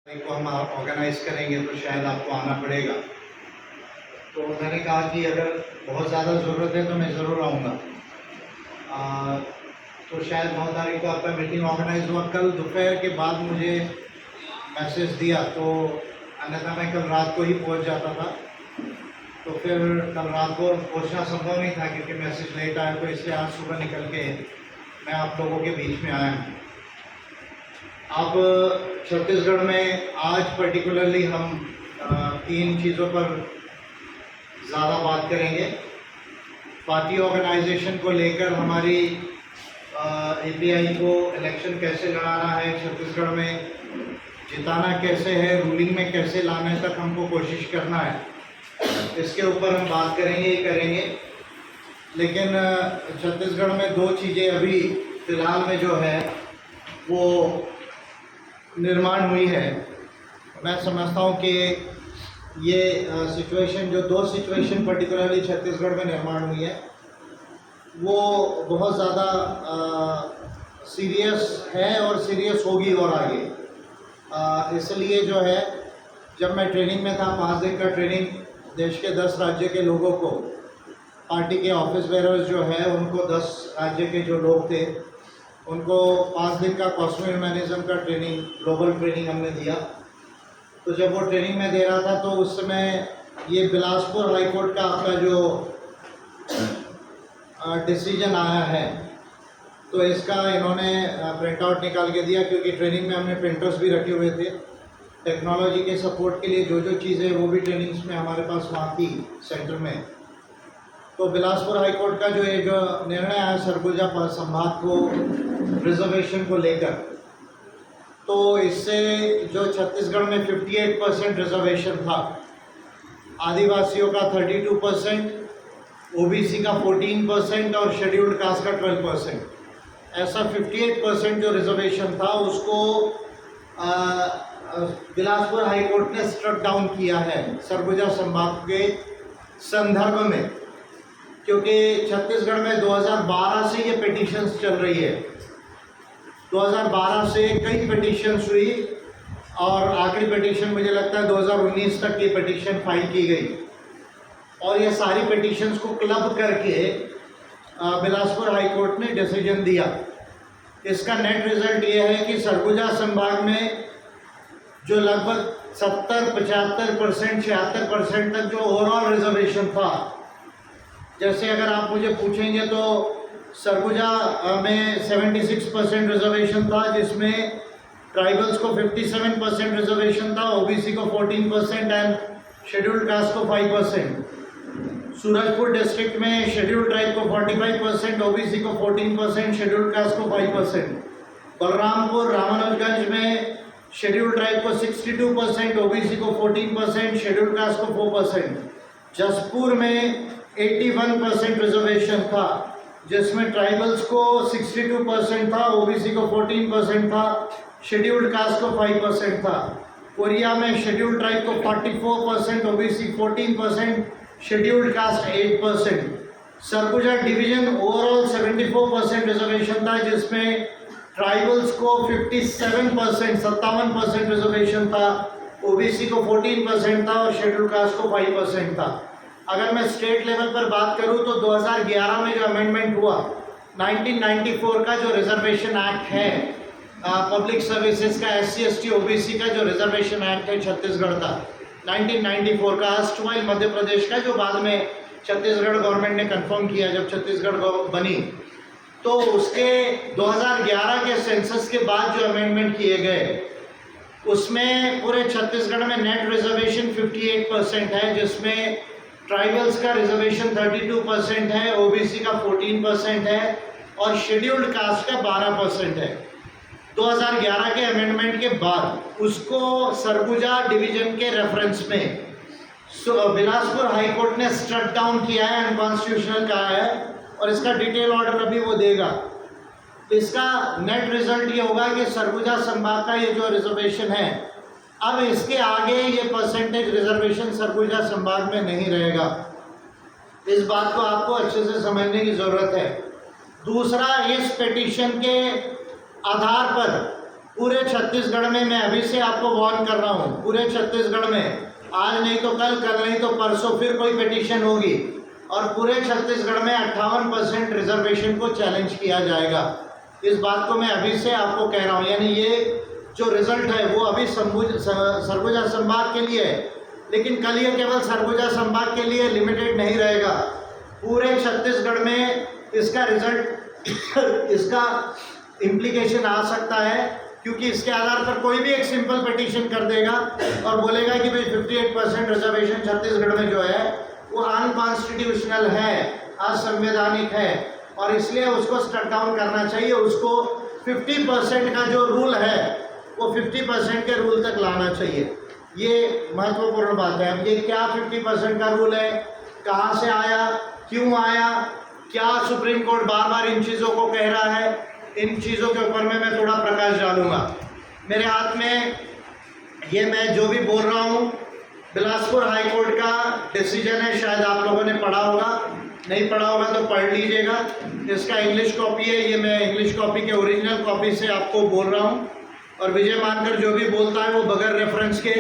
को हम ऑर्गेनाइज करेंगे तो शायद आपको आना पड़ेगा। तो मैंने कहा कि अगर बहुत ज़्यादा ज़रूरत है तो मैं ज़रूर आऊँगा। तो शायद 9 तारीख को आपका मीटिंग ऑर्गेनाइज हुआ। कल दोपहर के बाद मुझे मैसेज दिया, तो अन्यथा मैं कल रात को ही पहुंच जाता था। तो फिर कल रात को पहुंचना संभव नहीं था क्योंकि मैसेज लेट आया, तो इसलिए आज सुबह निकल के मैं आप लोगों के बीच में आया हूँ। अब छत्तीसगढ़ में आज पर्टिकुलरली हम 3 चीज़ों पर ज़्यादा बात करेंगे। पार्टी ऑर्गेनाइजेशन को लेकर हमारी एपीआई को इलेक्शन कैसे लड़ाना है, छत्तीसगढ़ में जिताना कैसे है, रूलिंग में कैसे लाने तक हमको कोशिश करना है, इसके ऊपर हम बात करेंगे। लेकिन छत्तीसगढ़ में 2 चीज़ें अभी फ़िलहाल में जो है वो निर्माण हुई है। मैं समझता हूँ कि ये सिचुएशन, जो 2 सिचुएशन पर्टिकुलरली छत्तीसगढ़ में निर्माण हुई है, वो बहुत ज़्यादा सीरियस है और सीरियस होगी और आगे। इसलिए जो है, जब मैं ट्रेनिंग में था, 5 दिन का ट्रेनिंग, देश के 10 राज्य के लोगों को, पार्टी के ऑफिस बेयरर्स जो है उनको 10 राज्य के जो लोग थे उनको 5 दिन का कॉस्मो ह्यूमनिज्म का ट्रेनिंग, ग्लोबल ट्रेनिंग हमने दिया। तो जब वो ट्रेनिंग में दे रहा था तो उस समय ये बिलासपुर हाईकोर्ट का आपका जो डिसीजन आया है, तो इसका इन्होंने प्रिंट आउट निकाल के दिया, क्योंकि ट्रेनिंग में हमने प्रिंटर्स भी रखे हुए थे। टेक्नोलॉजी के सपोर्ट के लिए जो चीज़ें वो भी ट्रेनिंग्स में हमारे पास वहाँ थी सेंटर में। तो बिलासपुर हाईकोर्ट का जो निर्णय आया सरगुजा संभाग को रिजर्वेशन को लेकर, तो इससे जो छत्तीसगढ़ में 58% रिजर्वेशन था, आदिवासियों का 32%, ओबीसी का 14% और शेड्यूल्ड कास्ट का 12%, ऐसा 58% जो रिजर्वेशन था उसको बिलासपुर हाईकोर्ट ने स्ट्रक डाउन किया है सरगुजा संभाग के संदर्भ में, क्योंकि छत्तीसगढ़ में 2012 से ये पिटीशंस चल रही है। 2012 से कई पिटीशंस हुई और आखिरी पिटीशन मुझे लगता है 2019 तक ये पिटीशन फाइल की गई, और ये सारी पिटीशंस को क्लब करके बिलासपुर हाईकोर्ट ने डिसीजन दिया। इसका नेट रिजल्ट ये है कि सरगुजा संभाग में जो लगभग 70, 75%, 76% तक जो ओवरऑल रिजर्वेशन था, जैसे अगर आप मुझे पूछेंगे तो सरगुजा में 76% रिजर्वेशन था, जिसमें ट्राइबल्स को 57% रिजर्वेशन था, ओबीसी को 14% एंड शेड्यूल्ड कास्ट को 5%। सूरजपुर डिस्ट्रिक्ट में शेड्यूल्ड ट्राइब को 45%, ओबीसी को 14%, शेड्यूल्ड कास्ट को 5%। बलरामपुर रामानुजगंज में शेड्यूल्ड ट्राइब को 62%, ओबीसी को 14%, शेड्यूल्ड कास्ट को 4%। जसपुर में 81% रिजर्वेशन था, जिसमें ट्राइबल्स को 62% था, ओबीसी को 14% था, शेड्यूल्ड कास्ट को 5% था। कोरिया में शेड्यूल्ड ट्राइब को 44%, OBC 14%, scheduled caste 8%। Surguja division overall 74% reservation था, जिसमें ट्राइबल्स को 57% रिजर्वेशन था, ओबीसी को 14% था और शेड्यूल्ड कास्ट को 5% था। अगर मैं स्टेट लेवल पर बात करूं तो 2011 में जो अमेंडमेंट हुआ, 1994 का जो रिजर्वेशन एक्ट है, पब्लिक सर्विसेज का, SC ST OBC का जो रिजर्वेशन एक्ट है छत्तीसगढ़ का, 1994 का, अस्तवाइल मध्य प्रदेश का, जो बाद में छत्तीसगढ़ गवर्नमेंट ने कंफर्म किया जब छत्तीसगढ़ बनी, तो उसके 2011 के सेंसस के बाद जो अमेंडमेंट किए गए, उसमें पूरे छत्तीसगढ़ में नेट रिजर्वेशन 58% है, जिसमें ट्राइबल्स का रिजर्वेशन 32% है, ओबीसी का 14% है और शेड्यूल्ड कास्ट का 12% है। 2011 के अमेंडमेंट के बाद उसको सरगुजा डिवीजन के रेफरेंस में बिलासपुर हाईकोर्ट ने स्ट्रक डाउन किया है, अनकॉन्स्टिट्यूशनल कहा है, और इसका डिटेल ऑर्डर अभी वो देगा। इसका नेट रिजल्ट ये होगा कि सरगुजा संभाग का ये जो रिजर्वेशन है, अब इसके आगे ये परसेंटेज रिजर्वेशन सरगुजा संभाग में नहीं रहेगा। इस बात को आपको अच्छे से समझने की ज़रूरत है। दूसरा, इस पिटीशन के आधार पर पूरे छत्तीसगढ़ में मैं अभी से आपको वार्न कर रहा हूँ, पूरे छत्तीसगढ़ में आज नहीं तो कल, कल नहीं तो परसों फिर कोई पिटीशन होगी और पूरे छत्तीसगढ़ में 58% रिजर्वेशन को चैलेंज किया जाएगा। इस बात को मैं अभी से आपको कह रहा हूँ। यानी ये जो रिजल्ट है वो अभी सरगुजा संभाग के लिए है, लेकिन कल ये केवल सरगुजा संभाग के लिए लिमिटेड नहीं रहेगा। पूरे छत्तीसगढ़ में इसका रिजल्ट इसका इम्प्लीकेशन आ सकता है, क्योंकि इसके आधार पर कोई भी एक सिंपल पिटीशन कर देगा और बोलेगा कि भाई 58% रिजर्वेशन छत्तीसगढ़ में जो है वो अनकॉन्स्टिट्यूशनल है, असंवैधानिक है और इसलिए उसको स्टक डाउन करना चाहिए। उसको 50% का जो रूल है वो 50% के रूल तक लाना चाहिए। ये महत्वपूर्ण बात है। अब ये क्या 50% का रूल है, कहाँ से आया, क्यों आया, क्या सुप्रीम कोर्ट बार बार इन चीज़ों को कह रहा है, इन चीज़ों के ऊपर में मैं थोड़ा प्रकाश डालूंगा। मेरे हाथ में ये मैं जो भी बोल रहा हूँ बिलासपुर हाई कोर्ट का डिसीजन है, शायद आप लोगों ने पढ़ा होगा, नहीं पढ़ा होगा तो पढ़ लीजिएगा। इसका इंग्लिश कॉपी है, ये मैं इंग्लिश कॉपी के ओरिजिनल कॉपी से आपको बोल रहा हूँ। और विजय मानकर जो भी बोलता है वो बगैर रेफरेंस के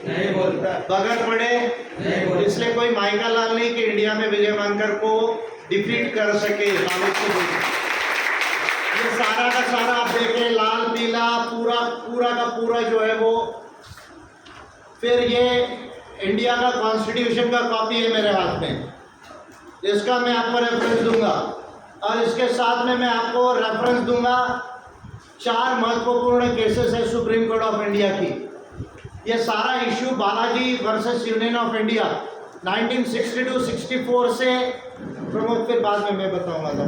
नहीं बोलता, बगैर पढ़े नहीं बोलता। इसलिए कोई माइका लाल नहीं कि इंडिया में विजय मानकर को डिफीट कर सके। ये सारा का सारा आप देखें, लाल पीला पूरा का पूरा जो है वो, फिर ये इंडिया का कॉन्स्टिट्यूशन का कॉपी है मेरे हाथ में, इसका मैं आपको रेफरेंस दूंगा और इसके साथ में मैं आपको रेफरेंस दूंगा 4 महत्वपूर्ण केसेस है सुप्रीम कोर्ट ऑफ इंडिया की। ये सारा issue Balaji versus union of India 1962-64 से प्रमोद, फिर बाद में मैं बताऊंगा।